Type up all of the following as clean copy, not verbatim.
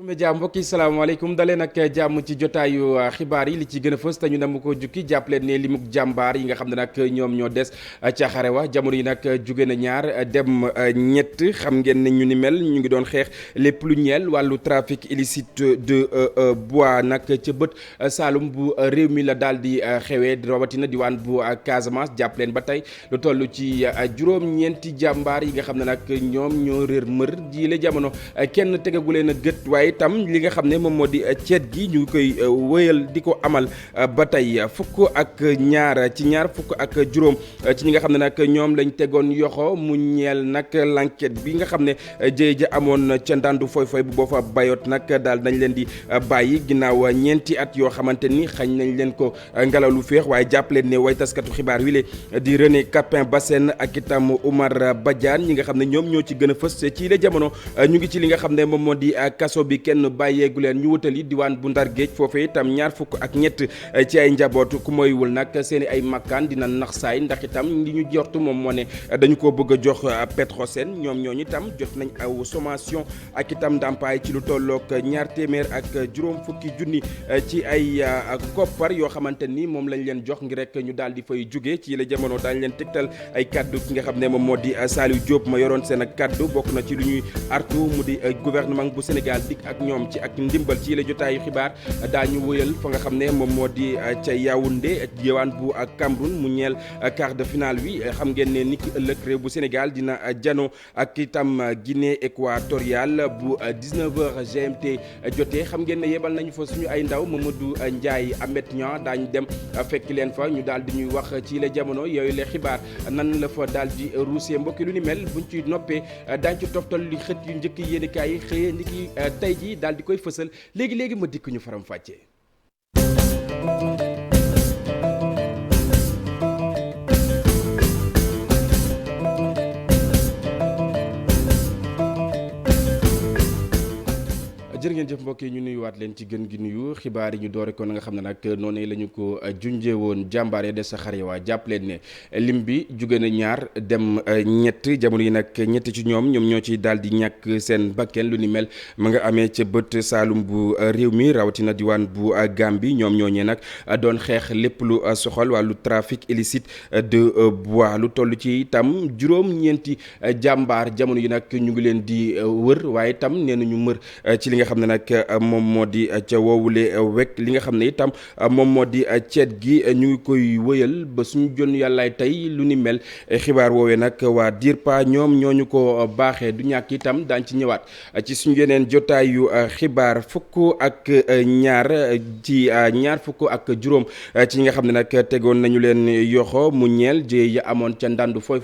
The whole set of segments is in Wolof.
média mbokk yi salaamaaleykum dalee nag jàmm ci jotaayu xibaar yi li ci gën a fës te ñu nam ko jukki jàppaleen ne limuk jàmbaar yi nga xam ne nag ñoom ñoo des ca xare wa jamono yi nag jóge na ñaar dem ñett xam ngeen ne ñu ni mel ñu ngi doon xeex lépp lu ñeel wàllu trafic illicite de bois nag ca bët Saalum bu réew mi la daal di xewee rawatina diwaan bu Casamance jàppaleen ba tey lu toll ci juróom-ñeenti jàmbaar yi nga xam ne nag ñoom ñoo réer mër ji la jamono kenn tegaguleen a gët waaye itam li nga xam ne moom moo di ceet gi ñu koy wëyal di ko amal ba tey fukk ak ñaar fukk ak juróom ci ñi nga xam ne nag ñoom lañ tegoon yoxo mu ñeel nag l'enquête bi nga xam ne jëye ja amoon ca ndandu foy bu boo fa bayot nag daal nañ leen di bàyyi ginnaaw ñeenti at yoo xamante ni xañ nañ leen ko ngelaw lu féex waaye jàpp leen ne way taskatu xibaar wi le di René Capain Bassène ak itam Oumar Badiane ñi nga xam ne ñoom ñoo ci gën a fës ci la jamono ñu ngi ci li nga xam ne moom moo di kaso bi kenn bàyyeegu leen ñu wutali diwaan bu Ndar Géej foofee itam ñaar fukk ak ñett ci ay njaboot ku moywul nag seen i ay makkaan dina nax saay ndax itam li ñu jortu moom moo ne dañu ko bëgg a jox Petrosen ñoom ñooñu itam jot nañ aw sommation ak itam ndàmpaay ci lu tollook ñaar téeméer ak juróom fukki junni ci ay koppar yoo xamante ni moom lañ leen jox ngir rek ñu daal di fay jóge ci la jamono daañu leen tegtal ay kaddu ki nga xam ne moom moo di Saliou Diop ma yoroon seen ak kaddu bokk na ci lu ñuy artu mu di gouvernement bu Sénégal dik ak ñoom ci ak ndimbal ci la jotaayu xibaar daañu wëyal fa nga xam ne moom moo di ca Yaoundé diwaan bu Cameroun mu ñeel quart de finale wi xam ngeen ne niki ëllëg réew bu Sénégal dina jano ak itam Guinée équatoriale bu 19h GMT jotee xam ngeen ne yebal nañu fa suñu ay ndaw Mamadou Ndiaye Amet Niang daañu dem fekk leen fa ñu daal di ñuy wax ci la jamono yooyu la xibaar nan la fa daal di ruusee mbokki lu ni mel buñ ci noppee daañu ci toftal li xët yu njëkk yéenekaay yi xëyee niki tey ji daal di koy fësal léegi ma dikk ñu faram fàccee. jërë ngeen jëf mbokk yi ñu nuyuwaat leen ci gën gi nuyu xibaar yi ñu doore ko na nga xam ne nag noonu la ñu ko junjee woon jàmbaare des sa xare waa jàpp leen ne lim bi jóge na ñaar dem ñett jamono yi nag ñett ci ñoom ñoo ci daal di ñàkk seen bakken lu ni mel ma nga amee ca bët Saalum bu réew mi rawatina diwaan bu Gambie ñoom ñooñee nag doon xeex lépp lu soxal wàllu trafic illicite de bois lu toll ci itam juróom-ñeenti jàmbaar jamono yi nag ñu ngi leen di wër waaye itam nee nañu mër ci li nga xam ne nag moom moo di ca woowule wekk li nga xam ne itam moom moo di ceet gi ñu ngi koy wëyal ba suñu jon yàllaay tey lu ni mel xibaar woowee nag waa DIRPA ñoom ñoo ñu ko baaxee du ñàkk itam daañ ci ñëwaat ci suñu yeneen jotaayu xibaar fukk ak ñaar fukk ak juróom ci ñi nga xam ne nag tegoon nañu leen yoxo mu ñeel jëye ya amoon ca ndandu foy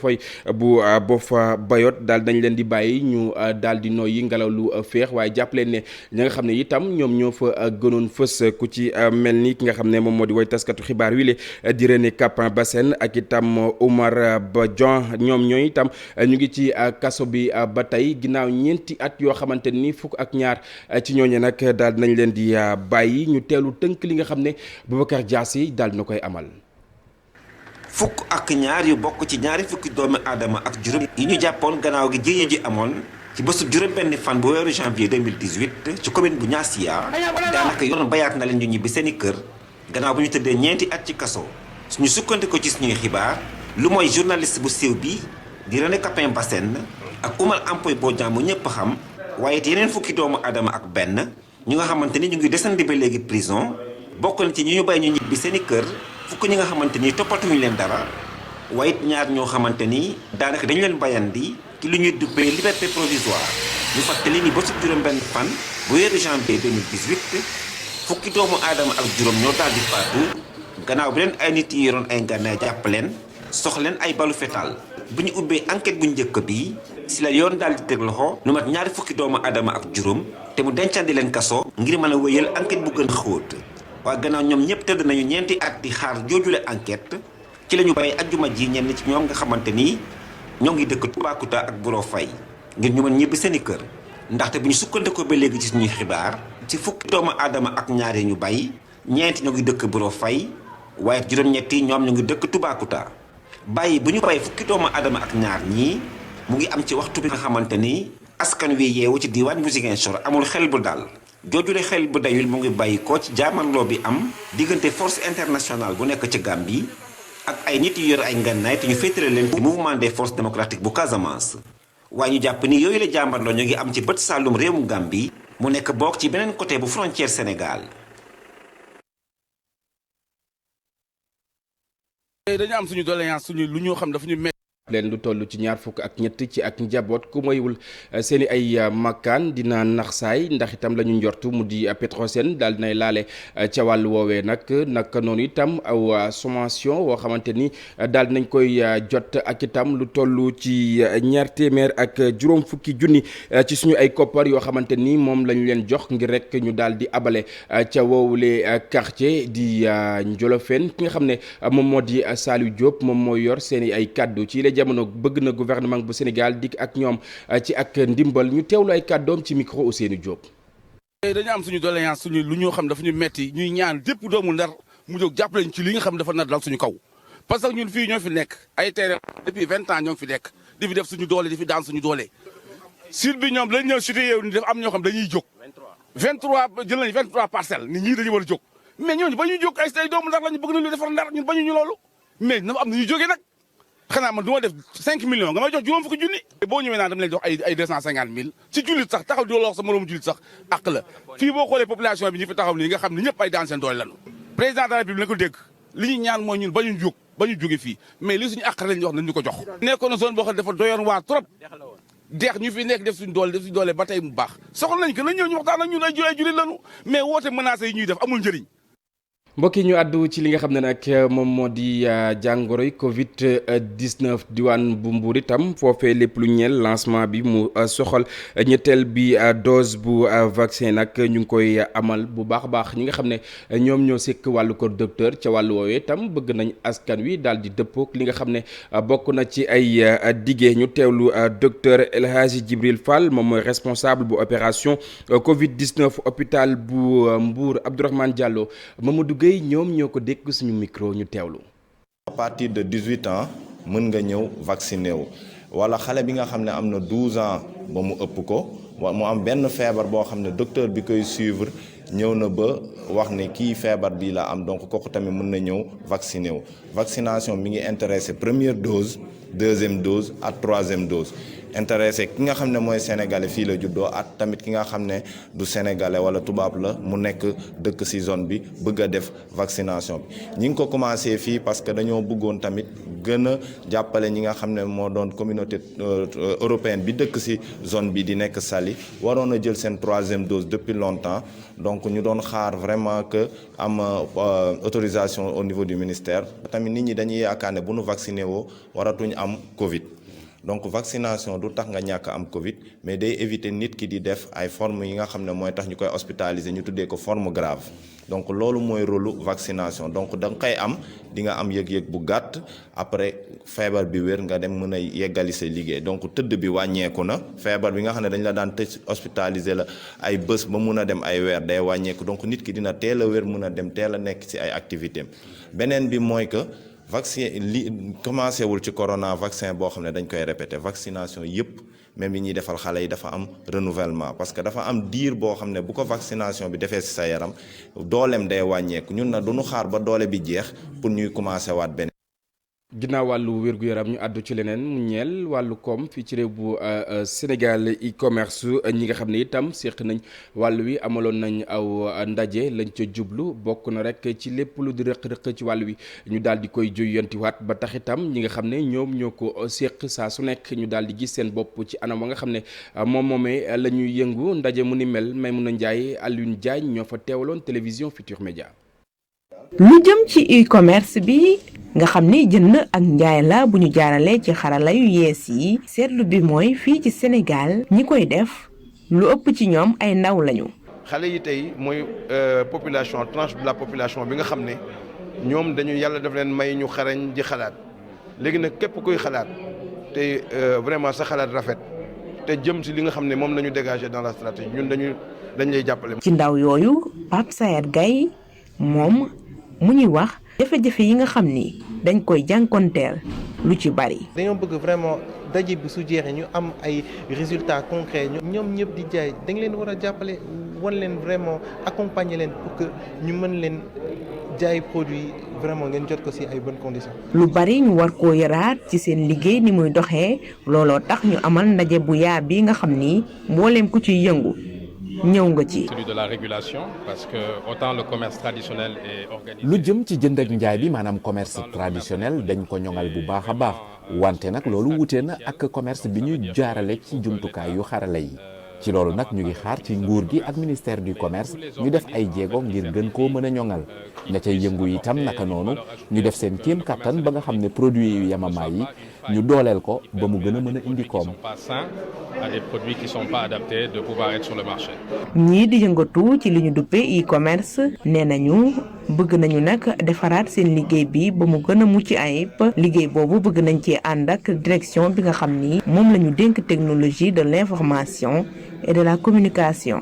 bu Boffa Bayotte daal dañ leen di bàyyi ñu daal di noyyi ngelaw lu féex waaye jàpp leen ne ñi nga xam ne itam ñoom ñoo fa gënoon fës ku ci mel ni ki nga xam ne moom moo di way taskatu xibaar wi le di René Capain Bassène ak itam Oumar Badiane ñoom ñooy itam ñu ngi ci kaso bi ba tey ginnaaw ñeenti at yoo xamante ni fukk ak ñaar ci ñooñu nag daal nañ leen di bàyyi ñu teelu tënk li nga xam ne Boubacar Diassi daal na koy amal. fukk ak ñaar yu bokk ci ñaari fukki doomu aadama ak juróom yi ñu jàppoon gannaaw gi jëye ji amoon ci bésub juróom-benni fan bu weeru janvier 2018 ci commune bu Niassia daanaka yoon bayaat na leen ñu ñibbi seeni kër gannaaw bu ñu tëddee ñeenti at ci kaso suñu sukkandiko ci suñuy xibaar lu mooy journaliste bu siiw bi di René Capain Bassène ak Oumar Ampoy Bodian mu ñëpp xam waaye it yeneen fukki doomu aadama ak benn ñu nga xamante ni ñu ngi desandi ba léegi prison bokk na ci ñi ñu bàyyi ñu ñibbi seeni kër fukk ñi nga xamante ni toppatuñu leen dara waaye it ñaar ñoo xamante ni daanaka dañu leen bayandi ci lu ñuy duppee liberté provisoire ñu fàttali ni bésub juróom-benn fan bu weeru janvier 2018 fukki doomu aadama ak juróom ñoo daal di faatu gannaaw bi leen ay nit yi yoroon ay ngànnaay jàpp leen sox leen ay balu fetal bu ñu ubbee enquête bu njëkk bi si la yoon daal di teg loxo lu mat ñaari fukki doomu aadama ak juróom te mu dencandi leen kaso ngir mën a wéyal enquête bu gën a xóot waaye gannaaw ñoom ñëpp tëdd nañu ñeenti at di xaar joojule enquête ci la ñu bàyyi ajjuma ji ñenn ci ñoom nga xamante ni ñoo ngi dëkk Toubacouta ak Buro Faye ngir ñu mën ñibbi seeni kër ndaxte bu ñu sukkandikoo ba léegi ci suñuy xibaar ci fukki doomu aadama ak ñaar yi ñu bàyyi ñeenti ñoo ngi dëkk Buro Faye waaye juróom-ñetti ñoom ñu ngi dëkk Toubacouta bàyyi bu ñu bàyyi fukki doomu aadama ak ñaar ñii mu ngi am ci waxtu bi nga xamante ni askan wi yeewu ci diwaan bu Ziguinchor amul xel bu daal joojule xel bu dayul mu ngi bàyyi ko ci jaamanloo bi am diggante force internationale bu nekk ca Gambie ak ay nit yu yor ay ngannaay te ñu féetale leen ci mouvement des forces démocratiques bu Casamance. waaye ñu jàpp ni yooyu la jàmbarloo ñu ngi am ci bët saalum réewum Gambie mu nekk bokk ci beneen côté bu frontière Sénégal. dañu am suñu doléance suñu lu ñu xam dafa ñu leen lu toll ci ñaar fukk ak ñett ci ak njaboot ku moywul seeni ay makkaan dina naxsaay ndax itam la ñu njortu mu di Petrosen daal dinay laale ca wàllu woowee naka noonu itam aw sommation woo xamante ni daal dinañ koy jot ak itam lu toll ci ñaar téeméer ak juróom fukki junni ci suñu ay koppar yoo xamante ni moom lañu leen jox ngir rek ñu daal di abale ca woowule quartier di Njolofeen ki nga xam ne moom moo di Saliou Diop moom mooy yor seeni ay kaddu ci jamono bëgg na gouvernement bu Sénégal dikk ak ñoom ci ak ndimbal ñu teewlu ay kàddoom ci micro Ousseynou Diop. dañu am suñu doléance suñu lu ñu xam dafa ñu metti ñuy ñaan dépp doomu Ndar mu jóg jàppale ñu ci li nga xam dafa nar dal suñu kaw parce que ñun fii ñoo fi nekk ay terrain depuis 20 ans ñoo fi nekk di fi def suñu doole di fi daan suñu doole sur bi ñoom lañ ñëw cité yow ni def am ñoo xam dañuy jóg 23 jël nañ 23 parcelles ni ñii dañu war a jóg mais ñooñu ba ñuy jóg ay doomu Ndar lañu bëgg na lu defar Ndar ñun bañu ñu loolu mais na am na ñuy jógee nag xanaa man du ma def 5 millions nga may jox juróom fukki junni boo ñëwee naan dama leen jox ay 250 000 ci jullit sax taxaw di wax sa moroomu jullit sax àq la fii boo xoolee population bi ñu fi taxaw nii nga xam ne ñëpp ay daan seen doole lañu président de la République la ko dégg li ñu ñaan mooy ñun ba ñu jóge fii mais li suñu àq lañ wax nañ ñu ko jox nekkoon na zone boo xam ne dafa doyoon waa trop deex ñu fi nekk def suñu doole ba tey mu baax soxla nañ ko nañ ñëw ñu waxtaan ak ñun ay jullit lañu mais woote menacé yi ñuy def amul njëriñ. mbokk yi ñu àddu ci li nga xam ne nag moom moo di jàngoroy Covid 19 diwaan bu Mbour itam foofee lépp lu ñeel lancement bi mu soxal ñetteel bi dose bu vaccin nag ñu ngi koy amal bu baax a baax ñi nga xam ne ñoom ñoo sekk wàllu ko docteur ca wàllu woowee itam bëgg nañ askan wi daal di dëppook li nga xam ne bokk na ci ay dige ñu teewlu docteur El Hadji Djibril Fall moom mooy responsable bu opération Covid 19 hôpital bu Mbour Abdourahmane Diallo Mamadou Gueye ñoom ñoo ko dékk suñu micro ñu teewlu. À partir de 18 ans mën nga ñëw vacciné wu wala xale bi nga xam ne am na 12 ans ba mu ëpp ko mu am benn feebar boo xam ne docteur bi koy suivre ñëw na ba wax ne kii feebar bii la am donc kooku tamit mën na ñëw vacciné wu. vaccination mi ngi intéressé première dose deuxième dose ak troisième dose. intéressé ki nga xam ne mooy sénégalais fii la juddoo ak tamit ki nga xam ne du sénégalais wala tubaab la mu nekk dëkk ci zone bi bëgg a def vaccination bi ñi ngi ko commencé fii parce que dañoo bëggoon tamit gën a jàppale ñi nga xam ne moo doon communauté européenne bi dëkk ci zone bi di nekk Saly waroon a jël seen troisième dose depuis longtemps donc ñu doon xaar vraiment que am autorisation au niveau du ministère tamit nit ñi dañuy yaakaar ne bu nu vacciné woo waratuñ am Covid. donc vaccination du tax nga ñàkk am Covid mais day éviter nit ki di def ay formes yi nga xam ne mooy tax ñu koy hospitaliser ñu tuddee ko forme grave donc loolu mooy rôlu vaccination donc da nga koy am di nga am yëg-yëg bu gàtt après feebar bi wér nga dem mën a yeggali sa liggéey donc tëdd bi wàññeeku na feebar bi nga xam ne dañ la daan tëj hospitaliser la ay bés ba mun a dem ay weer day wàññeeku donc nit ki dina teel a wér mun a dem teel a nekk ci ay activités beneen bi mooy que. vaccin li commencé wul ci corona vaccin boo xam ne dañ koy répété vaccination yëpp même yi ñuy defal xale yi dafa am renouvellement parce que dafa am diir boo xam ne bu ko vaccination bi defee ci sa yaram dooleem day wàññeeku ñun na du ñu xaar ba doole bi jeex pour ñuy commencé waat beneen. ginnaaw wàllu wér-gu-yaram ñu àddu ci leneen mu ñeel wàllu koom fii ci réew bu Sénégal e-commerce ñi nga xam ne itam séq nañ wàllu wi amaloon nañ aw ndaje lañ ca jublu bokk na rek ci lépp lu di rëq-rëq ci wàllu wi ñu daal di koy joyantiwaat ba tax itam ñi nga xam ne ñoom ñoo ko séq saa su nekk ñu daal di gis seen bopp ci anam wa nga xam ne moom moomee la ñuy yëngu ndaje mu ni mel Maymouna Ndiaye Alioune Diagne ñoo fa teewaloon télévision Futurs Médias. lu jëm ci e-commerce bi nga xam ni jënd ak njaay la bu ñu jaarale ci xarala yu yees yi seetlu bi mooy fii ci Sénégal ñi koy def lu ëpp ci ñoom ay ndaw lañu. xale yi tey mooy population tranche de la population bi nga xam ne ñoom dañu yàlla daf leen may ñu xarañ di xalaat léegi nag képp kuy xalaat te vraiment sa xalaat rafet te jëm ci li nga xam ne moom la ñu dégager dans la stratégie ñun dañ lay jàppale. ci ndaw yooyu Pape Sayar Gaye moom mu ñuy wax jafe-jafe yi nga xam ni dañ koy jànkonteel lu ci bari. dañoo bëgg vraiment daje bi su jeexee ñu am ay résultats concrets ñoom ñëpp di jaay da nga leen war a jàppale wan leen vraiment accompagner leen pour que ñu mën leen jaay produit vraiment ngeen jot ko ci ay bonnes conditions. lu bari ñu war koo yaraat ci seen liggéey ni muy doxee looloo tax ñu amal ndaje bu yaa bi nga xam ni mbooleem ku ciy yëngu ñëw nga ci. Celui de la régulation parce que autant le commerce traditionnel est organisé. lu jëm ci jënd ak njaay bi maanaam commerce traditionnel dañ ko ñoŋal bu baax a baax wante nag loolu wute na ak commerce bi ñu jaarale ci jumtukaay yu xarala yi. ci loolu nag ñu ngi xaar ci nguur gi ak ministère du commerce ñu def ay jéego ngir gën koo mën a ñoŋal ña cay yëngu itam naka noonu ñu def seen kéem kattan ba nga xam ne produit yu yamamaay yi ñu dooleel ko ba mu gën a mën a indi koom. à des produits qui sont pas adaptés de pouvoir être sur le marché. ñii di yëngatu ci li ñu duppee e-commerce nee nañu bëgg nañu nag defaraat seen liggéey bi ba mu gën a mucc ayib liggéey boobu bëgg nañ ci ànd ak direction bi nga xam ni moom la ñu dénk technologie de l'information et de la communication.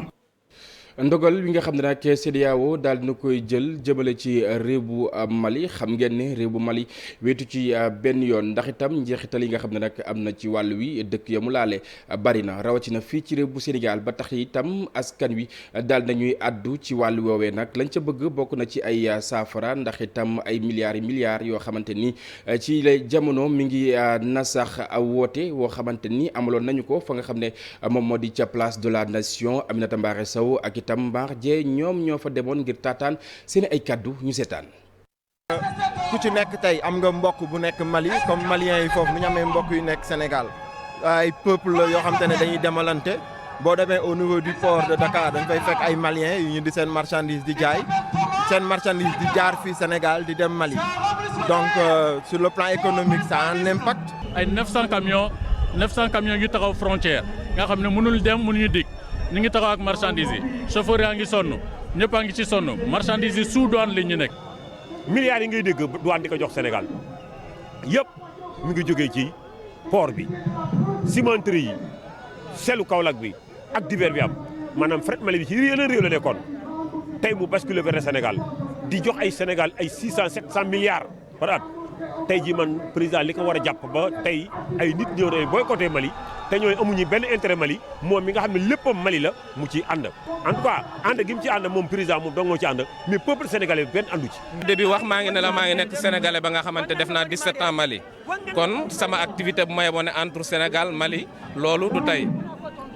ndogal bi nga xam ne nag CEDEAO daal dina koy jël jëmale ci réew bu Mali xam ngeen ne réew bu Mali weetu ci benn yoon ndax itam njeexital yi nga xam ne nag am na ci wàll wi dëkk ya mu laale bari na rawatina fii ci réew bu Sénégal ba tax itam askan wi daal nañuy àddu ci wàllu woowee nag lañ ca bëgg bokk na ci ay saafara ndax itam ay milliards yoo xamante ni ci lay jamono mi ngi nasax woote woo xamante ni amaloon nañu ko fa nga xam ne moom moo di ca place de la nation Aminata Mbaare Sow ak itam Mbaar Dieng ñoom ñoo fa demoon ngir taataan seen ay kaddu ñu seetaan. ku ci nekk tey am nga mbokk bu nekk Mali comme maliens yi foofu nu ñu amee mbokk yu nekk Sénégal ay peuple yoo xam te ne dañuy demalante boo demee au niveau du port de Dakar dañ fay fekk ay maliens yu ñu di seen marchandise di jaay seen marchandise di jaar fii Sénégal di dem Mali donc sur le plan économique ça a un impact. ay 900 camions yu taxaw frontière nga xam ne mënul dem mënuñu dikk. ñu ngi taxaw ak marchandise yi chauffeur yaa ngi sonn ñëpp a ngi ci sonn marchandise yi sous douane li ñu nekk. milliards yi ngay dégg douane di ko jox Sénégal yëpp mu ngi jógee ci port bi cimenterie yi selu Kaolack bi ak divers bi am maanaam fret Mali bi ci yeneen réew la nekkoon tey mu basculé vers le Sénégal di jox ay Sénégal ay 600 700 milliards par at tey jii man président li ko war a jàpp ba tey ay nit ñëw nañu boycotté Mali. te ñooy amuñu benn intérêt Mali moom mi nga xam ne léppam Mali la mu ciy ànd en tout cas ànd gi mu ci ànd moom président moom dong moo ci ànd mais peuple sénégalais benn àndu ci. début wax maa ngi ne la maa ngi nekk sénégalais ba nga xamante def naa 17 ans Mali kon sama activité bu may wone entre Sénégal Mali loolu du tey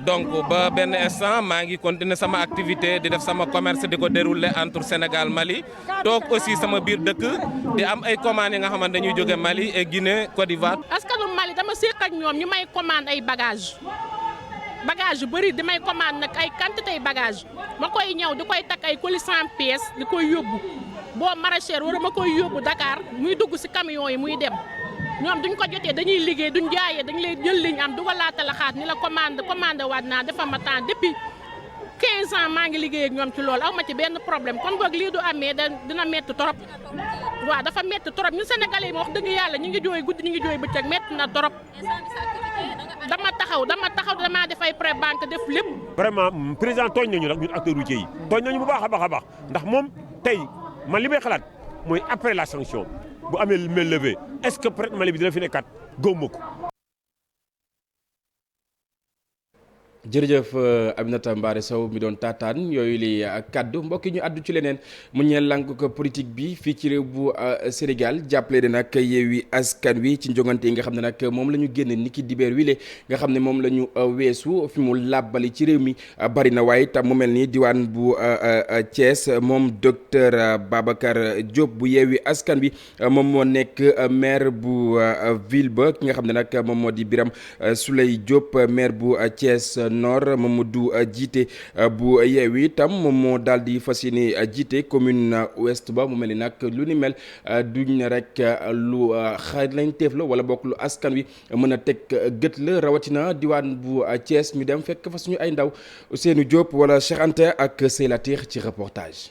donc ba benn instant maa ngi continuer sama activité di def sama commerce di ko dérouler entre Sénégal Mali toog aussi sama biir dëkk di am ay commandes yi nga xamante dañuy jóge Mali et Guinée Côte d'Ivoire. askanu Mali dama séq ak ñoom ñu may commande ay bagages yu bëri di may commande nag ay quantité bagage ma koy ñëw di koy takk ay colis 100 pièces di koy yóbbu boo maraîcher wala ma koy yóbbu Dakar muy dugg ci camion yi muy dem. ñoom duñ ko jotee dañuy liggéey duñ jaayee dañ lay jël liñ am dugalaata la xaat ni la commande waat naa defal ma temps depuis 15 ans maa ngi liggéey ak ñoom ci loolu aw ma ci benn problème kon boog lii du amee dina métti trop waaw dafa métti trop ñun sénégalais yi ma wax dëgg yàlla ñu ngi jooy guddi ñu ngi jooy bëccëg métti na trop dama taxaw damaa def ay pré banque def lépp. vraiment président tooñ nañu nag ñun acteurs routiers yi tooñ nañu bu baax a baax ndax moom tey man li may xalaat mooy après la sanction. bu amee main levée est-ce que peut-être Mali bi dina fi nekkat góob ko. jërëjëf Aminata Mbaare Sow mi doon taataan yooyu li kaddu mbokk yi ñu àddu ci leneen mu ñeel lànk ko politique bi fii ci réew bu Sénégal jàppale ne nag Yewwi Askan Wi ci njongante yi nga xam ne nag moom la ñu génn niki dibeer wile nga xam ne moom la ñu weesu fi mu làbbali ci réew mi bari na waaye tam mu mel ni diwaan bu Thiès moom docteur Babacar Diop bu Yewwi Askan Wi moom moo nekk maire bu ville ba ki nga xam ne nag moom moo di Birame Souleye Diop maire bu Thiès Nord Mamadou jiite bu Yewwi itam moom moo daal di fas yéene jiite commune ouest ba mu mel ni nag lu ni mel duñ rek lu xarañteef la wala bokk lu askan wi mën a teg gët la rawatina diwaan bu Thiès ñu dem fekk fa suñu ay ndaw Ousseynou Diop wala Cheikh Anta ak Seylatir ci reportage.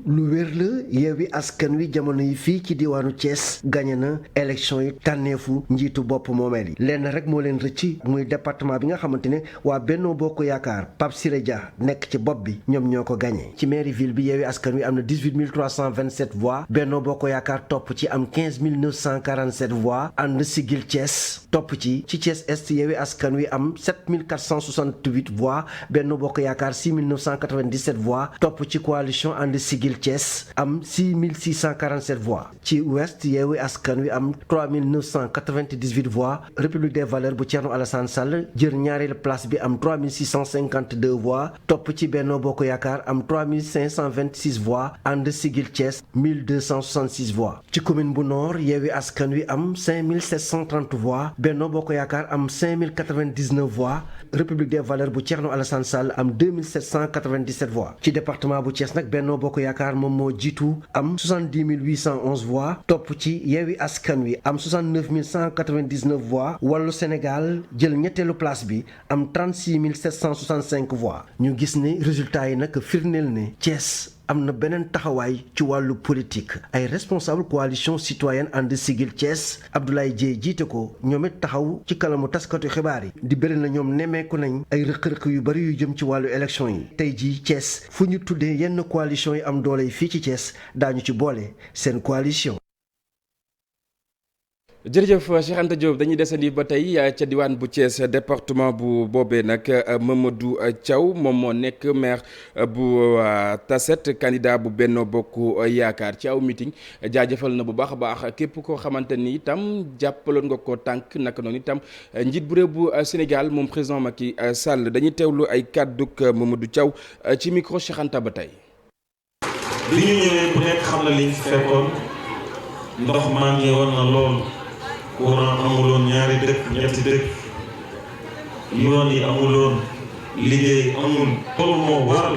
lu wér la Yewwi Askan Wi jamono yi fii ci diwaanu Thiès gagné na élection yi tànneefu njiitu bopp moomeel yi lenn rek moo leen rëcc muy département bi nga xamante ne waa Benno Bokk Yaakaar Pape Siré Dia nekk ci bopp bi ñoom ñoo ko gagné ci mairie ville bi Yewwi Askan Wi am na 18 327 voix Benno Bokk Yaakaar topp ci am 15 947 voix ànd Siggil Thiès topp ci Thiès Est Yewwi Askan Wi am 7 468 voix Benno Bokk Yaakaar 6 997 voix topp ci coalition ànd Siggil Thiès am 6 647 voix ci Ouest Yewwi Askan Wi am 3 998 voix République des Valeurs bu Thierno Alassane Sall jël ñaareelu place bi am 3 652 voix topp ci Benno Bokk Yaakaar am 3 526 voix ànd Siggil Thiès 1266 voix ci commune bu Nord Yewwi Askan Wi am 5 730 voix Benno Bokk Yaakaar am 5 099 voix République des Valeurs bu Thierno Alassane Sall am 2797 voix ci département bu Thiès nag Benno Bokk Yaakaar moom moo jiitu am 70 811 voix topp ci Yewwi Askan Wi am 69 199 voix Wallu Sénégal jël ñetteelu place bi am 36 765 voix ñu gis ne résultat yi nag firndeel ne Thiès am na beneen taxawaay ci wàllu politique ay responsable coalition citoyenne ànd Siggil Thiès Abdoulaye Dieye jiite ko ñoom it taxaw ci kanamu taskatu xibaar yi di bëri na ñoom nemmeeku nañ ay rëq-rëq yu bari yu jëm ci wàllu élection yi tey jii Thiès fu ñu tuddee yenn coalition yi am doole yi fii ci Thiès daañu ci boole seen coalition. jërëjëf Cheikh Anta Diop dañuy desandi ba tey ca diwaan bu Thiès département bu boobee nag Mamadou Thiaw moom moo nekk maire bu Tassette candidat bu Benno Bokk Yaakaar ci aw meeting jaajëfal na bu baax a baax képp koo xamante ni itam jàppaloon nga ko tànk naka noonu itam njiit bu réew bu Sénégal moom président Macky Sall dañuy teewlu ay kàdduk Mamadou Thiaw ci micro Cheikh Anta ba tey. bi ñu ñëwee ku nekk xam na liñ fekkoon ndox maa ngi woon na lool. courant amuloon ñaari dëkk ñetti dëkk yoon yi amuloon liggéey amul loolu moo waral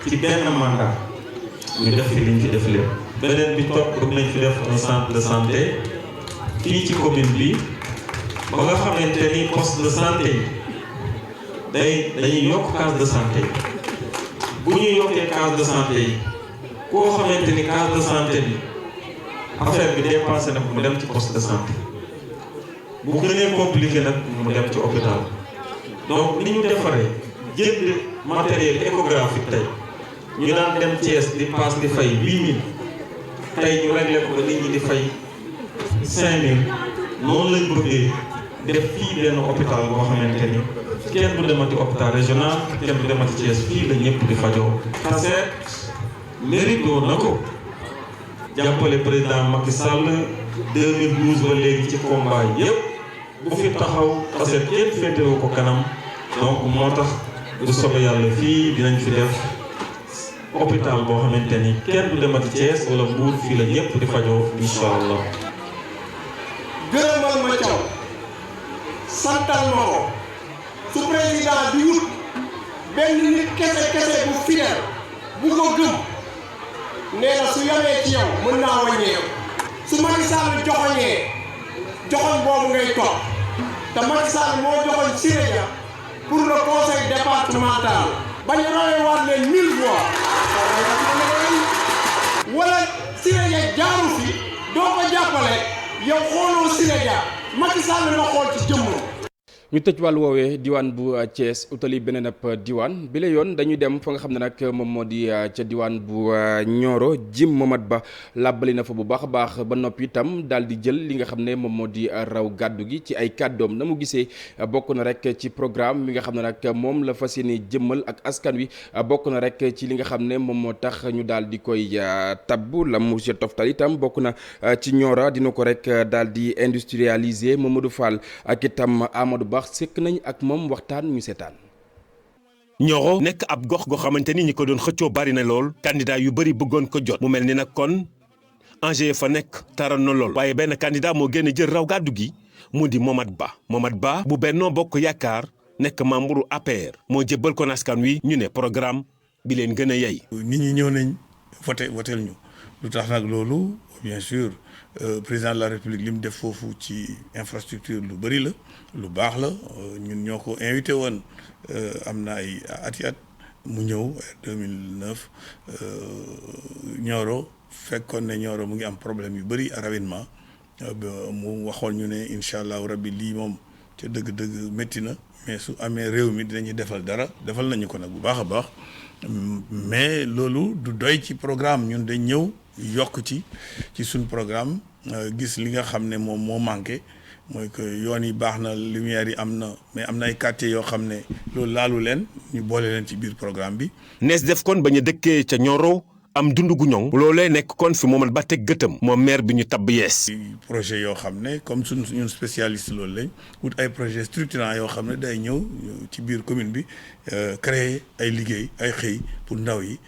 ci benn mandat ñu def fi liñ fi def lépp beneen bi topp bëgg nañ fi def un centre de santé fii ci commune bi ba nga xamante ni poste de santé yi dañuy yokk case de santé yi bu ñuy yokkee case de santé yi koo xamante ni case de santé bi affaire bi dépassé na ko mu dem ci poste de santé bu gënee compliqué nag mu dem ci hôpital donc ni ñu defaree jënd matériel échographique tey ñu daan dem Thiès di paas di fay 8000 tey ñu réglé ko ba nit ñi di fay 5000 noonu lañ bëggee def fii benn hôpital boo xamante ni kenn du demati hôpital régional kenn du demati Thiès fii la ñëpp di fajoo. Tassette mérite na ko jàppale président Macky Sall 2012 ba léegi ci combat yëpp. bu fi taxaw Tassette kenn féetewu ko kanam donc moo tax bu soobee yàlla fii dinañ fi def hôpital boo xamante ni kenn du demati Thiès wala Mbour fii la ñëpp di fajoo incha allah. gërëmal ma Thiaw santal ma ko su président di wut benn nit kese bu fidèle bu ko gëm nee na su yamee ci yow mën naa wàññeeku su Macky Sall joxoñ boobu ngay topp te Macky Sall moo joxoñ Siré Dia pour le conseil départemental ba ñu rawee waat leen 1000 voix wala Siré Dia jaaru fi doo ko jàppale yow xooloo Siré Dia Macky Sall nga xool ci jëmm. ñu tëj wàllu woowee diwaan bu Thiès utali beneen ab diwaan bi la yoon dañuy dem fa nga xam ne nag moom moo di ca diwaan bu Nioro Jim Momad Ba làbbali na fa bu baax a baax ba noppi itam daal di jël li nga xam ne moom moo di raw gàddu gi ci ay kàddoom na mu gisee bokk na rek ci programme bi nga xam ne nag moom la fas yéene jëmmal ak askan wi bokk na rek ci li nga xam ne moom moo tax ñu daal di koy tabbu la mu ci toftal itam bokk na ci Nioro dina ko rek daal di industrialiser Mamadou Fall ak itam Amadou Ba sekk nañ ak moom waxtaan ñu seetaan. Nioro nekk ab gox goo xamante ni ñi ko doon xëccoo bari na lool candidat yu bëri bëggoon ko jot mu mel ni nag kon enjeu fa nekk taral na lool waaye benn candidat moo génn jël raw gàddu gi mu di Momad Ba bu Benno Bokk Yaakaar nekk membre APR moo jébbal ko askan wi ñu ne programme bi leen gën a yey. nit ñi ñëw nañ votel ñu lu tax nag loolu bien sûr président de la République li mu def foofu ci infrastructure lu bëri la lu baax la ñun ñoo ko invité woon am na ay at mu ñëw 2009 Nioro fekkoon ne Nioro mu ngi am problème yu bëri à ravitaillement mu waxoon ñu ne incha allahu rabbi lii moom ca dëgg-dëgg métti na mais su amee réew mi dinañu defal dara defal nañu ko nag bu baax a baax mais loolu du doy ci programme ñun dañ ñëw yokk ci suñ programme gis li nga xam ne moom moo manqué mooy que yoon yi baax na lumière yi am na mais am na ay quartiers yoo xam ne loolu laalu leen ñu boole leen ci biir programme bi. nees def kon bañ a dëkkee ca Nioro am dund gu ñoŋ. loolee nekk kon fi moomal ba teg gëtëm. moom maire bi ñu tabb yees. projet yoo xam ne comme ñun spécialiste loolu lañ wut ay projet structurant yoo xam ne day ñëw ci biir commune bi créer ay liggéey ay xëy pour ndaw yi.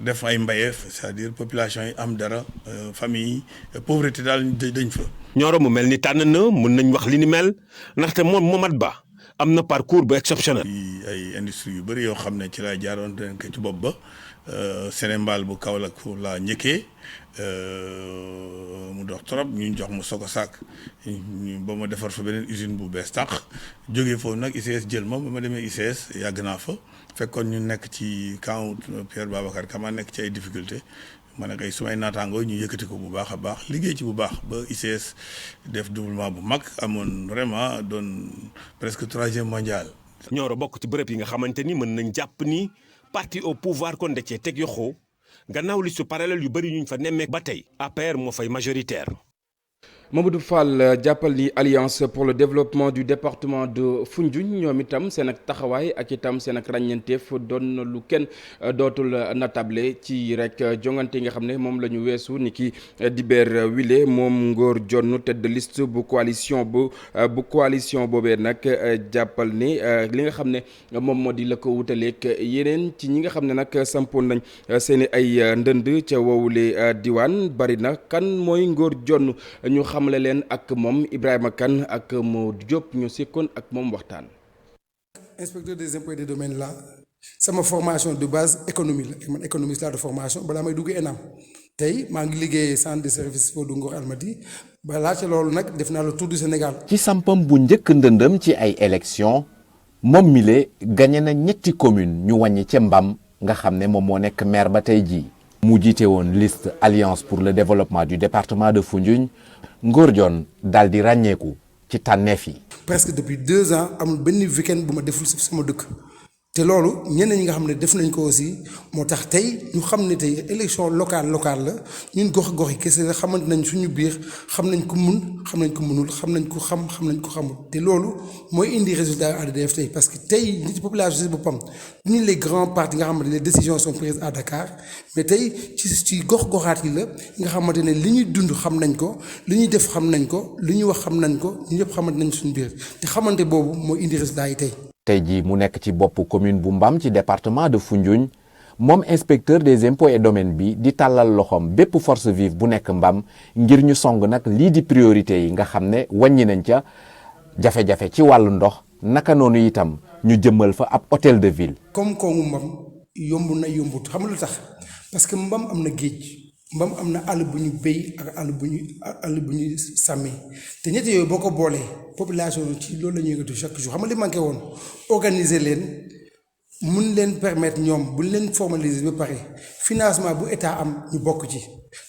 def ay mbayeef c'est-à-dire population yi am dara famille yi pauvreté daal dañ fa. Nioro mu mel ni tànn na mën nañ wax li ni mel ndaxte moom Momat Ba am na parcours bu exceptionnel. ay industrie yu bëri yoo xam ne ci laa jaaroon dañ ko ci bopp ba Sénémbal bu Kaolack fu laa njëkkee mu dox trop ñu jox ma soko saak ba ma defar fa beneen usine bu bees tàq jógee foofu nag ICS jël ma ba ma demee ICS yàgg naa fa. fekkoon ñu nekk ci camp Pierre Babacar Kama nekk ci ay difficulté ma ne kay sumay naataangoo ñu yëkkati ko bu baax a baax liggéey ci bu baax ba ICS def doublement bu mag amoon vraiment doon presque 3e mondial. Nioro bokk ci bërëb yi nga xamante ni mën nañ jàpp ni parti au pouvoir kon da cee teg yoxoo gannaaw liste parallèle yu bëri ñu fa nemmeek ba tey APR moo fay majoritaire. Mamadou Fall jàppal ni Alliance pour le développement du département de Foundiougne ñoom itam seen ak taxawaay ak itam seen ak ràññeenteef doon lu kenn dootul natable ci rek jongante yi nga xam ne moom la ñu weesu ni ki dibeer wile moom Ngor Jonn tête de liste bu coalition boobee nag jàppal ni li nga xam ne moom moo di la ko wutaleeg yeneen ci ñi nga xam ne nag sampoon nañ seen ay ndënd ca wowule diwaan bari na kan mooy Ngor Jonn ñu xamle leen ak moom Ibrahima Kane ak Modou Diop ñu sekkoon ak moom waxtaan. Inspecteur des impôts et des domaines la sama formation de base économie la man économiste la de formation balaa may dugg ENAM tey maa ngi liggéeyee centre de service pour du Ngor Almadies balaa ca loolu nag def naa le tour du Sénégal. ci sampam bu njëkk ndëndëm ci ay élections moom mile gagné na ñetti commune ñu wàññi ca Mbam nga xam ne moom moo nekk maire ba tey jii. mu jiite woon liste Alliance pour le développement du département de Foundiougne Ngor Jonn daal di ràññeeku ci tànneef yi. presque depuis 2 ans amul benn week-end bu ma deful si sama dëkk te loolu ñeneen ñi nga xam ne def nañ ko aussi moo tax tey ñu xam ne tey élection locale la ñun gox yi kese la xamante nañ suñu biir xam nañ ko mun xam nañ ko mënul xam nañ ko xam nañ ko xamul te loolu mooy indi résultat ADDF tey parce que tey nit population si boppam ñu les grands partis nga xamante ne les décisions sont prises à Dakar mais tey ci goxaat yi la nga xamante ne li ñuy dund xam nañ ko li ñuy def xam nañ ko li ñuy wax xam nañ ko ñu ñëpp xamante nañ suñu biir te xamante boobu mooy indi résultat yi tey. tey jii mu nekk ci bopp commune bu Mbam ci département de Foundiougne moom inspecteur des impôts et domaines bi di tàllal loxoom bépp force vive bu nekk Mbam ngir ñu song nag lii di priorité yi nga xam ne wàññi nañ ca jafe-jafe ci wàllu ndox naka noonu itam ñu jëmmal fa ab hôtel de ville. comme koomu Mbam yomb na yombut xam nga lu tax parce que Mbam am na géej Mbam am na àll bu ñu béy ak àll bu ñu sàmmee te ñett yooyu boo ko boolee population ci loolu la ñuy yëngatu chaque jour xam nga li manqué woon organiser leen mun leen permettre ñoom bu leen formaliser ba pare financement bu état am ñu bokk ci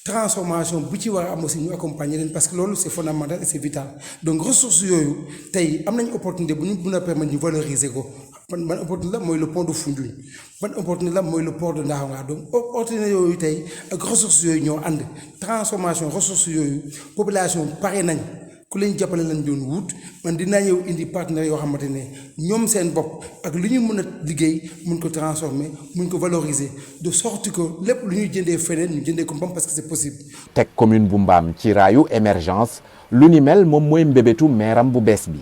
transformation bu ci war a am aussi ñu accompagner leen parce que loolu c'est fondamental et c'est vital donc ressources yooyu tey am nañu opportunité bu ñu mën a permettre ñu valoriser ko ban opportunité la mooy le pont de Foundiougne ban opportunité la mooy le port de Ndaxangar donc opportunité yooyu tey ak ressources yooyu ñoo ànd transformation ressources yooyu population pare nañ ku leen jàppale lañ doon wut man dinaa ñëw indi partenaires yoo xamante ne ñoom seen bopp ak lu ñu mën a liggéey mun ko transformer mun ko valoriser de sorte que lépp lu ñuy jëndee feneen ñu jëndee ko Mbam parce que c'est possible. teg commune bu Mbam ci raayu émergence lu ni mel moom mooy mbébétu meeram bu bees bi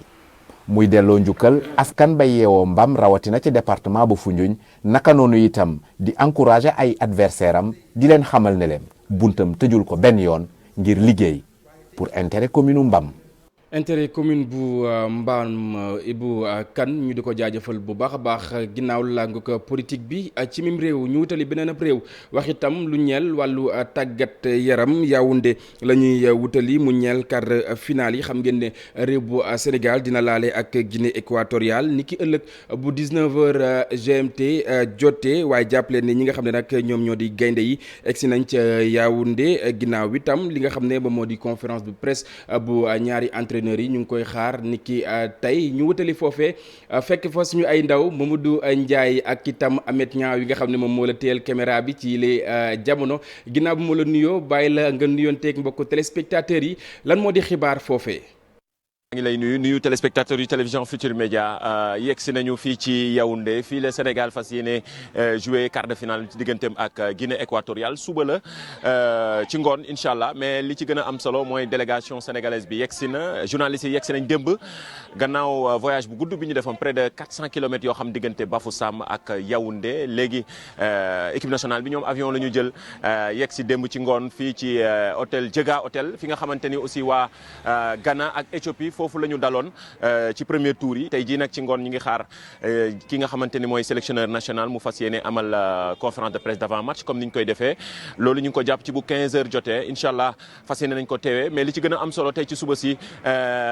muy delloo njukkal askan ba yeewoo Mbam rawatina ci département bu Foundiougne naka noonu itam di encourager ay adversaires am di leen xamal ne leen buntam tëjul ko benn yoon ngir liggéey pour intérêt commune Mbam. intérêt commune bu Mbam Ibou Kane ñu di ko jaajëfal bu baax a baax ginnaaw làngu ko politique bi ci mim réew ñu wutali beneen ab réew wax itam lu ñeel wàllu tàggat yaram Yaoundé la ñuy wutali mu ñeel quart finale yi xam ngeen ne réew bu Sénégal dina laale ak Guinée équatoriale ni ki ëllëg bu 19h GMT jotee waaye jàppale ne ñi nga xam ne nag ñoom ñoo di gaynde yi egsi nañ ca Yaoundé ginnaaw itam li nga xam ne ba moo di conférence de presse bu ñaari entraîneurs yi ñu ngi koy xaar niki tey ñu wutali foofee fekk fa suñu ay ndaw Mamadou Ndiaye ak itam Amet Niang yi nga xam ne moom moo la teel caméra bi ci les jamono ginnaaw bi moo la nuyoo bàyyi la nga nuyoonteeg mbokku téléspectateurs yi lan moo di xibaar foofee. maa ngi lay nuyu téléspectateurs yu télévision Futur Média yegg si nañu fii ci Yaoundé fii la Sénégal fas yéene jouer quart de finale ci digganteem ak Guinée équatoriale suba la ci ngoon incha allah mais li ci gën a am solo mooy délégation sénégalaise bi yegg si na journalistes yi yegg si nañ démb gannaaw voyage bu gudd bi ñu defoon près de 400 kilomètres yoo xam diggante Bafoussam ak Yaoundé léegi équipe nationale bi ñoom avion la ñu jël yegg si démb ci ngoon fii ci hôtel Jega hôtel fi nga xamante ni aussi waa Ghana ak Éthiopie foofu la ñu daloon ci premier tour yi tey jii nag ci ngoon ñi ngi xaar ki nga xamante ni mooy sélectionneur national mu fas yéene amal conférence de presse d'avant match comme ni ñu koy defee loolu ñu ngi ko jàpp ci bu 15h jotee incha allah fas yéene nañ ko teewee mais li ci gën a am solo tey ci suba si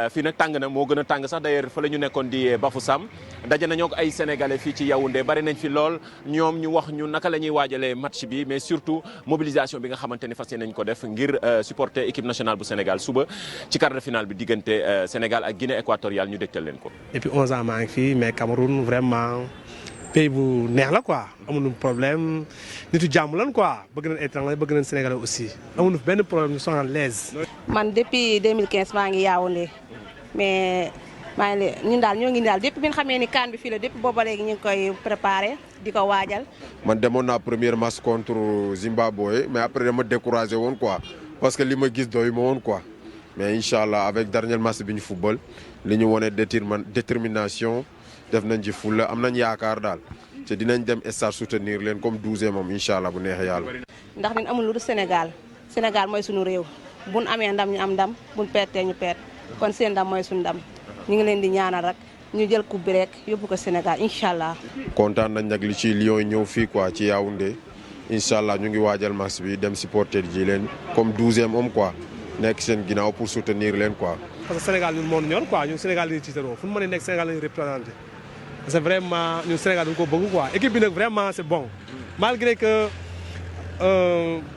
fii nag tàng na moo gën a tàng sax d'ailleurs fa la ñu nekkoon di Bafoussam daje nañoo ak ay sénégalais fii ci Yaoundé bari nañ fi lool ñoom ñu wax ñu naka la ñuy waajalee match bi mais surtout mobilisation bi nga xamante ni fas yéene nañ ko def ngir supporter équipe nationale bu Sénégal suba ci quart de finale bi diggante Sénégal ak Guinée équatoriale ñu dégtal leen ko. depuis 11 ans maa ngi fii mais Cameroun vraiment pays bu neex la quoi amuñu problème nitu jàmm lan quoi bëgg nañ étranger bëgg nañ sénégalais aussi amuñu benn problème ñu sont à l'aise. man depuis 2015 maa ngi Yaoundé mais maa ngi ñun daal ñoo ngi daal depuis bi nga xamee ni CAN bi fii la depuis booba léegi ñu ngi koy préparé di ko waajal. man demoon naa première match contre Zimbabwe mais après dama découragé woon quoi parce que li ma gis doy ma woon quoi. mais incha allah avec dernier match bi ñu football li ñu wone détermination def nañ ci fulla am nañ yaakaar daal te dinañ dem stade soutenir leen comme 12e moom incha allah bu neexee yàlla. ndax ñun amul lu dul Sénégal Sénégal mooy suñu réew buñ amee ndam ñu am ndam buñ pertee ñu perte kon seen ndam mooy suñu ndam ñu ngi leen di ñaanal rek ñu jël coupe bi rek yóbbu ko Sénégal incha allah. kontaan nañ nag li ci Lions yi ñëw fii quoi ci Yaoundé incha allah ñu ngi waajal match bi dem supporter ji leen comme 12e homme quoi. nekk seen ginnaaw pour soutenir leen quoi. parce que Sénégal ñun moo ñu ñor quoi ñun Sénégal la ñuy tiitaroo fu mu mën a nekk Sénégal la ñuy représenté parce que vraiment ñun Sénégal dañu ko bëgg quoi équipe bi nag vraiment c'est bon malgré que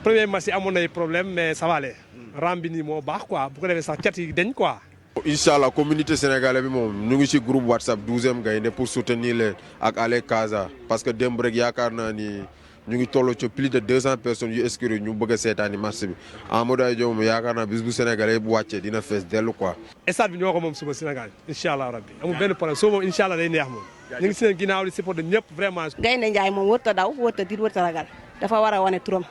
premier match yi amoon nay problème mais ça va aller ram bi nii moo baax quoi bu ko defee sax cat yi dañ quoi. incha allah communauté sénégalaise bi moom ñu ngi ci groupe WhatsApp 12e Gaïndé pour soutenir leen ak Ale Casa parce que démb rek yaakaar naa ni. ñu ngi toll ci plus de 200 personnes yu inscrits ñu bëgg a seetaani match bi Amadou Ay Diop yaakaar naa bis bu Sénégalais bu wàccee dina fees dellu quoi. stade bi ñoo ko moom suba Sénégal incha allah rabbi amul benn problème soo moom incha allah day neex moom ñu ngi seen ginnaaw di supporter ñëpp vraiment. Gaynde Njaay moom wërta daw wërta diit wërta ragal dafa war a wane turam.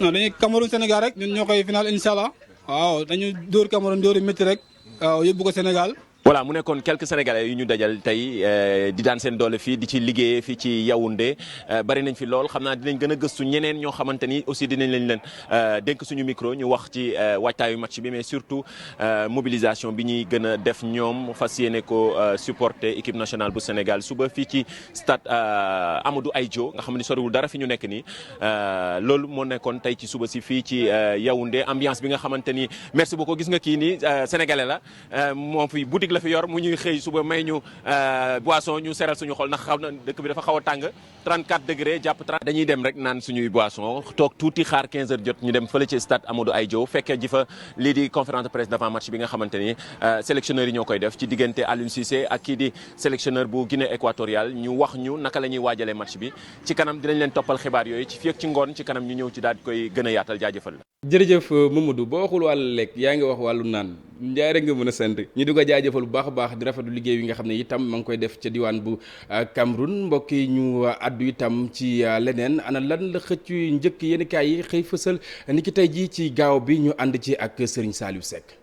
non dañuy Cameroun Sénégal rek ñun ñoo koy final incha allah waaw dañu dóor Cameroun dóori métti rek waaw yóbbu ko Sénégal. voilà mu nekkoon quelques sénégalais yu ñu dajal tey di daan seen doole fii di ci liggéeyee fii ci Yaoundé bari nañ fi lool xam naa dinañ gën a gëstu ñeneen ñoo xamante ni aussi dinañ leen dénk suñu micro ñu wax ci waajtaayu match bi mais surtout mobilisation bi ñuy gën a def ñoom fas yéene ko supporter équipe nationale bu Sénégal suba fii ci stade Amadou Ay Diop nga xam ni soriwul dara fi ñu nekk nii loolu moo nekkoon tey ci suba si fii ci Yaoundé ambiance bi nga xamante ni merci beaucoup gis nga kii nii sénégalais la moom fi boutique la fi yor mu ñuy xëy suba may ñu boisson ñu seral suñu xol ndax xaw na dëkk bi dafa xaw a tàng 34 degré jàpp 30 dañuy dem rek naan suñuy boisson toog tuuti xaar 15 heures jot ñu dem fële ci stade Amadou Ay Diop fekkee ji fa lii di conférence de presse d'avant match bi nga xamante ni sélectionneurs yi ñoo koy def ci diggante Aliou Cissé ak kii di sélectionneur bu Guinée équatoriale ñu wax ñu naka la ñuy waajalee match bi ci kanam dinañ leen toppal xibaar yooyu ci fii ak ci ngoon ci kanam ñu ñëw ci daal di koy gën a yaatal jaajëfal la. jërëjëf Mamadou boo waxul wàllu lekk yaa ngi wax wàllu naan njaay rek nga mën a sant ñu di ko jaajëfal bu baax a baax di rafetlu liggéey yi nga xam ne itam ma ngi koy def ca diwaan bu Cameroun mbokk yi ñu addu itam ci leneen ana lan la xëcc njëkk yenn kaay yi xëy fësal ni ki tey jii ci gaaw bi ñu ànd ci ak Serigne Saliou Seck.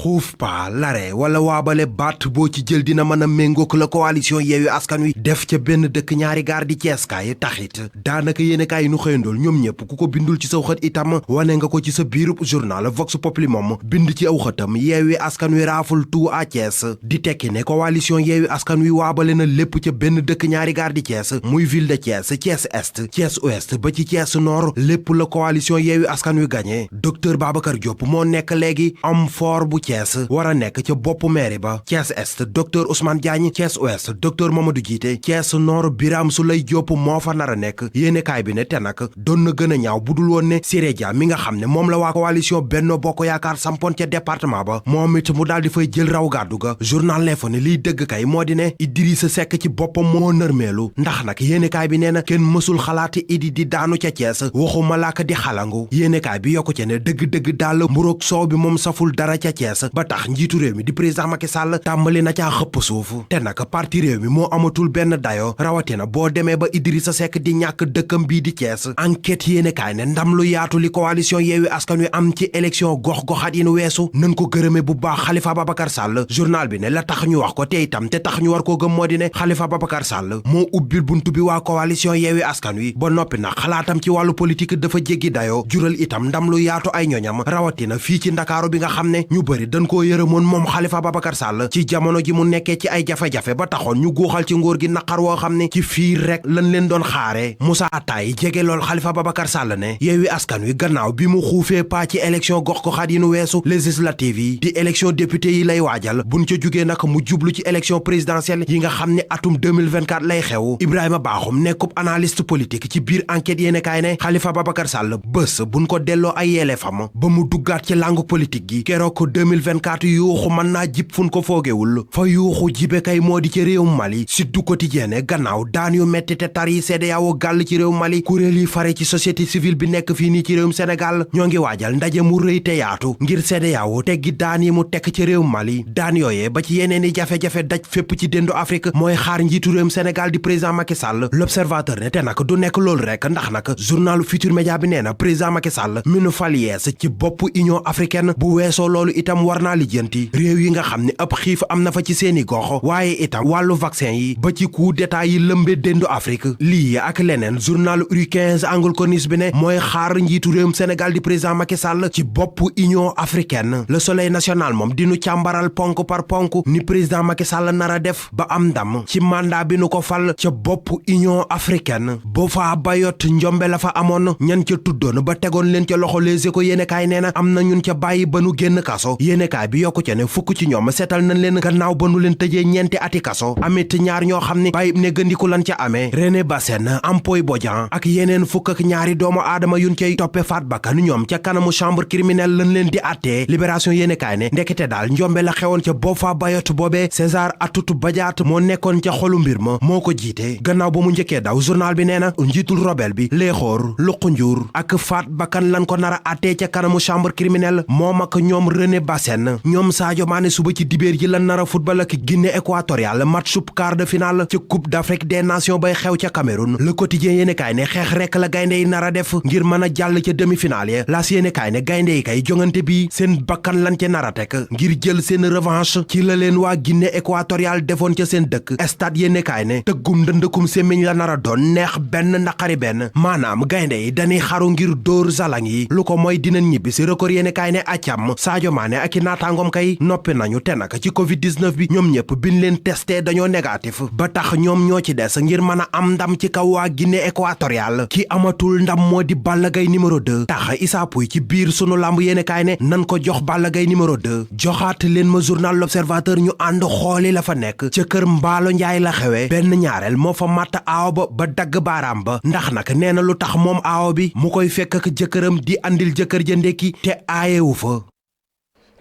xuuf pa lare wala waabale baat boo ci jël dina mën a méngook la coalition Yewwi Askan Wi def ca benn dëkk ñaari gaar di Cees kaay taxit daanaka yéenekaay yi nu xëyandool ñoom ñëpp ku ko bindul ci saw xët itam wane nga ko ci sa biirub journal Vox Populi moom bind ci aw xëtam Yewwi Askan Wi raaful tout à Thiès di tekki ne coalition Yewwi Askan Wi waabale na lépp ca benn dëkk ñaari gaar di Thiès muy ville de Thiès Thiès Est Thiès Ouest ba ci Thiès Nord lépp la coalition Yewwi Askan Wi gagné docteur Babacar Diop moo nekk léegi homme fort bu Thiès war a nekk ca boppu mairie ba Thiès Est docteur Ousmane Diagne Thiès Ouest docteur Mamadou Djité Thiès Nord Birame Souleye Diop moo fa nar a nekk yéenekaay bi ne te nag doon na gën a ñaaw budul woon ne Siré Dia mi nga xam ne moom la waa coalition Benno Bokk Yaakaar sampoon ca département ba moom it mu daal di fay jël raw gàddu ga journal L'Info ne liy dëgg kay moo di ne Idrissa Seck ci boppam moo nërmeelu ndax nag yéenekaay bi nee na kenn mësul xalaati Idi di daanu ca Thiès waxuma laaka di xalangu yéenekaay bi yokku ca ne dëgg-dëgg daal mburoog soow bi moom saful dara ca Thiès ba tax njiitu réew mi di président Macky Sall tàmbali na caa xëpp suuf te nag parti réew mi moo amatul benn dayo rawatina boo demee ba Idrissa Seck di ñàkk dëkkam bii di Thiès enquête yéenekaay ne ndam lu yaatu li coalition Yewwi Askan Wi am ci élection gox-goxaat yi nu weesu nañ ko gërëme bu baax Khalifa Babacar Sall journal bi ne la tax ñu wax ko te itam te tax ñu war koo gëm moo di ne Khalifa Babacar Sall moo ubbil buntu bi waa coalition Yewwi Askan Wi ba noppi nag xalaatam ci wàllu politique dafa jéggi dayo jural itam ndam lu yaatu ay ñoñam rawatina fii ci Ndakaaru bi nga xam ne ñu bëri dañ koo yërëmoon moom Khalifa Babacar Sall ci jamono ji mu nekkee ci ay jafe-jafe ba taxoon ñu guuxal ci nguur gi naqar woo xam ne ci fii rek lañ leen doon xaare Moussa Ataay jege lool Khalifa Babacar Sall ne Yewwi Askan Wi gannaaw bi mu xuufee paa ci élection gox-goxaat yi nu weesu législative yi di élection député yi lay waajal buñ ca jugee nag mu jublu ci élection présidentielle yi nga xam ne atum 2024 lay xew Ibrahima Bakhoum nekkub analyste politique ci biir enquête yéenekaay ne Khalifa Babacar Sall bés buñ ko delloo ay yelleefam ba mu duggaat ci langue politique gi keroog 2024 yuuxu mën naa jib fun ko foogewul fa yuuxu jibe kay moo di ci réewum Mali Sud du Quotidien gannaaw daan yu metti te tar yi CEDEAO gàll ci réewum Mali kuréel yi fare ci société civile bi nekk fii nii ci réewum Sénégal ñoo ngi waajal ndaje mu rëy te yaatu ngir CEDEAO teggi daan yi mu tekk ci réewum Mali daan yooyee ba ci yeneen i jafe-jafe daj fépp ci déndu Afrique mooy xaar njiitu réewum Sénégal di président Macky Sall L'Observateur ne te nag du nekk loolu rek ndax nag journalu Futur Média bi nee na président Macky Sall mi nu fal yees ci bopp Union africaine bu weesoo loolu itam war naa lijjanti réew yi nga xam ne ab xiif am na fa ci seeni gox waaye itam wàllu vaccin yi ba ci coup d'état yi lëmbe déndu Afrique lii ak leneen journal Uri 15 Angle Corniche bi ne mooy xaar njiitu réewum Sénégal di président Macky Sall ci bopp Union africaine Le Soleil national moom dinu càmbaral ponk par ponk ni président Macky Sall nar a def ba am ndam ci mandat bi nu ko fal ca bopp Union africaine boo fa bayot njombe la fa amoon ñan ca tuddoon ba tegoon leen ca loxo Les Échos yéenekaay nee na am na ñun ca bàyyi ba nu génn kaso yéenekaay bi yokku ca ne fukk ci ñoom seetal nañ leen gannaaw ba nu leen tëjee ñeenti ati kaso amit ñaar ñoo xam ne bàyyi ne gëndiku lan ca amee René Bassène Ampoy Bodian ak yeneen fukk ak ñaari doomu aadama yun cay toppe faat bakkan ñoom ca kanamu chambre criminelle lañ leen di attee Libération yéenekaay ne ndekete daal njombe la xewoon ca Boffa Bayotte boobee César Atoute Badiate moo nekkoon ca xolu mbir ma moo ko jiite gannaaw ba mu njëkkee daw journal bi nee na njiitul rebelle bi Léexoor Luqu Njuur ak faat bakkan lan ko nar a attee ca kanamu chambre criminelle moom ak ñoom René Bassène ñoom Sadio Mané suba ci dibéer ji lan nar a football ak Guinée équatoriale match sub quart de finale ca Coupe d'Afrique des Nations bay xew ca Cameroun Le Quotidien yéenekaay ne xeex rek la gaynde yi nar a def ngir mën a jàll ca demi-finale ya L'As yéenekaay ne gaynde yi kay jongante bi seen bakkan lan ca nar a teg ngir jël seen revanche ci la leen waa Guinée équatoriale defoon ca seen dëkk stade yéenekaay ne tëggum ndëndëkum sémmiñ la nar a doon neex benn naqari benn maanaam gaynde yi dañuy xaru ngir dóor zalang yi lu ko mooy dinañ ñibbi si Record yéenekaay ne accam Sadio Mané ak i naataangoom kay noppi nañu te nag ci Covid-19 bi ñoom ñëpp biñ leen testé dañoo négatif ba tax ñoom ñoo ci des ngir mën a am ndam ci kaw waa Guinée équatoriale ki amatul ndam moo di Balla Gaye numéro 2 tax Issa Pouye ci biir sunu lamb yéenekaay ne nan ko jox Balla Gaye numéro 2 joxaat leen ma journal L'Observateur ñu ànd xooli la fa nekk ca kër Mbaalo Njaay la xewee benn ñaareel moo fa matt aawo ba dagg baaraam ba ndax nag nee na lu tax moom aawo bi mu koy fekk ak jëkkëram di andil jëkkër ja ndekki te aayewu fa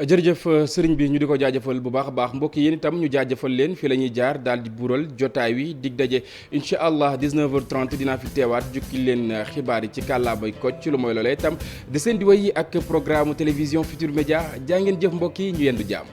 jërëjëf sëriñ bi ñu di ko jaajëfal bu baax a baax mbokk yéen itam ñu jaajëfal leen fii la ñuy jaar daal di buural jotaay wi dig daje incha allah 19h30 dinaa fi teewaat jukki leen xibaar yi ci kàllaamay Kocc lu mooy loolee itam di seen di way ak programme télévision Futur Média jaa ngeen jëf mbokk yi ñu yendu jaam